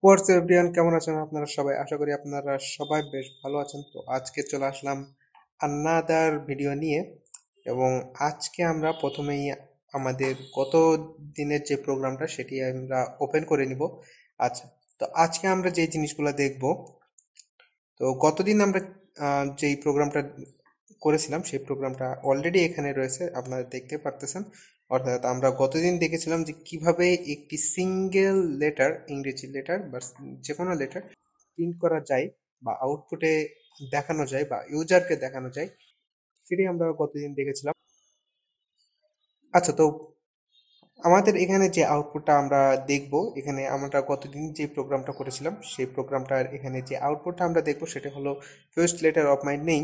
হোয়াটস everyone, কেমন আছেন আপনারা সবাই? আশা করি আপনারা সবাই বেশ ভালো আছেন। তো আজকে চলে আসলাম আনাদার ভিডিও নিয়ে। এবং আজকে আমরা প্রথমেই আমাদের গত দিনের যে প্রোগ্রামটা সেটি আমরা ওপেন করে নিব। আচ্ছা, তো আজকে আমরা যে জিনিসগুলো দেখব, তো গতদিন আমরা যেই প্রোগ্রামটা করেছিলাম সেই প্রোগ্রামটা অলরেডি এখানে রয়েছে, আপনারা দেখতে পারতেছেন। অর্থাৎ আমরা গতদিন দেখেছিলাম যে কিভাবে একটি সিঙ্গেল লেটার, ইংরেজি লেটার বা যে কোনো লেটার প্রিন্ট করা যায় বা আউটপুটে দেখানো যায় বা ইউজারকে দেখানো যায়, সেটি আমরা গতদিন দেখেছিলাম। আচ্ছা, তো আমাদের এখানে যে আউটপুটটা আমরা দেখব, এখানে আমরা গতদিন যে প্রোগ্রামটা করেছিলাম সেই প্রোগ্রামটার এখানে যে আউটপুটটা আমরা দেখব সেটা হলো first letter of my name,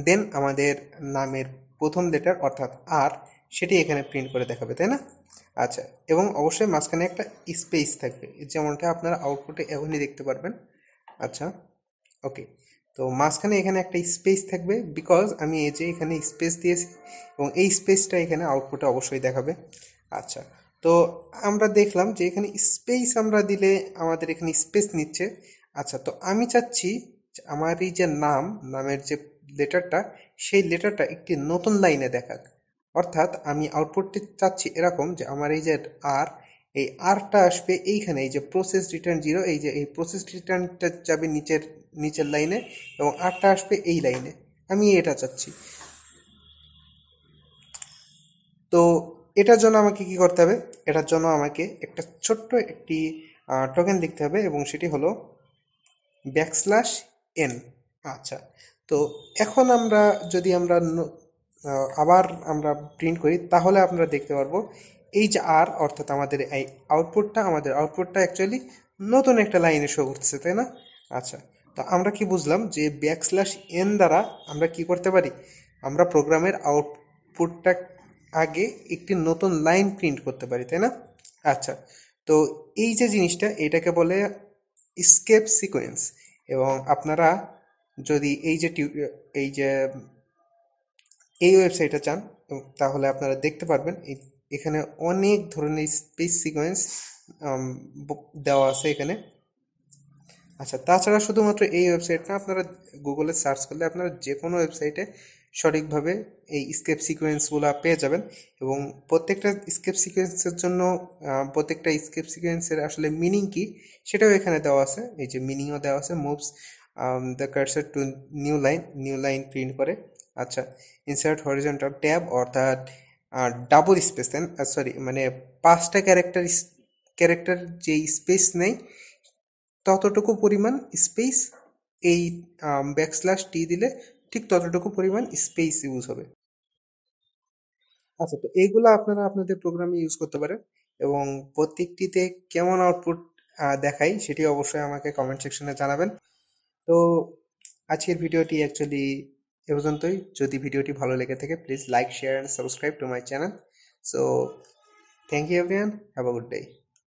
then আমাদের নামের প্রথম লেটার অর্থাৎ আর, সেটি এখানে প্রিন্ট করে দেখাবে, তাই না? আচ্ছা, এবং অবশ্যই মাঝখানে একটা স্পেস থাকবে, যেমনটা আপনারা আউটপুটে এখনই দেখতে পারবেন। আচ্ছা, ওকে। তো মাঝখানে এখানে একটা স্পেস থাকবে, বিকজ আমি এই যে এখানে স্পেস দিয়েছি এবং এই স্পেসটা এখানে আউটপুটে অবশ্যই দেখাবে। আচ্ছা, তো আমরা দেখলাম যে এখানে স্পেস আমরা দিলে আমাদের এখানে স্পেস নিচ্ছে। আচ্ছা, তো আমি চাচ্ছি যে আমার এই যে নামের যে লেটারটা, সেই লেটারটা একটি নতুন লাইনে দেখাক। অর্থাৎ আমি আউটপুটটি চাচ্ছি এরকম যে আমার এই যে আর, এই আরটা আসবে এইখানে, এই যে প্রসেস রিটার্ন জিরো, এই যে এই প্রসেস রিটার্নটা যাবে নিচের নিচের লাইনে এবং আরটা আসবে এই লাইনে। আমি এটা চাচ্ছি। তো এটার জন্য আমাকে কি করতে হবে? এটার জন্য আমাকে একটা ছোট্ট একটি টোকেন লিখতে হবে এবং সেটি হলো \n। আচ্ছা, তো এখন আমরা যদি আমরা আবার আমরা প্রিন্ট করি, তাহলে আপনারা দেখতে পারবো এই যে আর, অর্থাৎ আমাদের এই আউটপুটটা অ্যাকচুয়ালি নতুন একটা লাইনে শো করতেছে, তাই না? আচ্ছা, তো আমরা কি বুঝলাম যে \n দ্বারা আমরা কি করতে পারি? আমরা প্রোগ্রামের আউটপুটটা আগে একটি নতুন লাইন প্রিন্ট করতে পারি, তাই না? আচ্ছা, তো এই যে জিনিসটা, এটাকে বলে স্কেপ সিকোয়েন্স। এবং আপনারা যদি এই যে এই ওয়েবসাইটে চান, তাহলে আপনারা দেখতে পারবেন এখানে অনেক ধরনের স্পেস সিকোয়েন্স দেওয়া আছে এখানে। আচ্ছা, তাছাড়া শুধুমাত্র এই ওয়েবসাইট না, আপনারা গুগলে সার্চ করলে আপনারা যে কোনো ওয়েবসাইটে সঠিকভাবে এই স্কেপ সিকোয়েন্সগুলো পেয়ে যাবেন। এবং প্রত্যেকটা স্কেপ সিকোয়েন্সের জন্য প্রত্যেকটা স্কেপ সিকোয়েন্সের আসলে মিনিং কি সেটাও এখানে দেওয়া আছে। এই যে মিনিংও দেওয়া আছে, moves the cursor two new line print করে। আচ্ছা, ইনসার্ট হরিজন্টাল ট্যাব, অর্থাৎ ডাবল স্পেস, সরি, মানে 5টা ক্যারেক্টার যে স্পেস নেই ততটুকু পরিমাণ স্পেস এই \t দিলে ঠিক ততটুকু পরিমাণ স্পেস ইউজ হবে। আচ্ছা, তো এইগুলো আপনারা আপনাদের প্রোগ্রামে ইউজ করতে পারেন এবং প্রত্যেকটিতে কেমন আউটপুট দেখাই সেটি অবশ্যই আমাকে কমেন্ট সেকশনে জানাবেন। তো আজকের ভিডিওটি অ্যাকচুয়ালি এ পর্যন্তই। যদি ভিডিওটি ভালো লেগে থাকে, please like, share and subscribe to my channel. So thank you everyone, have a good day.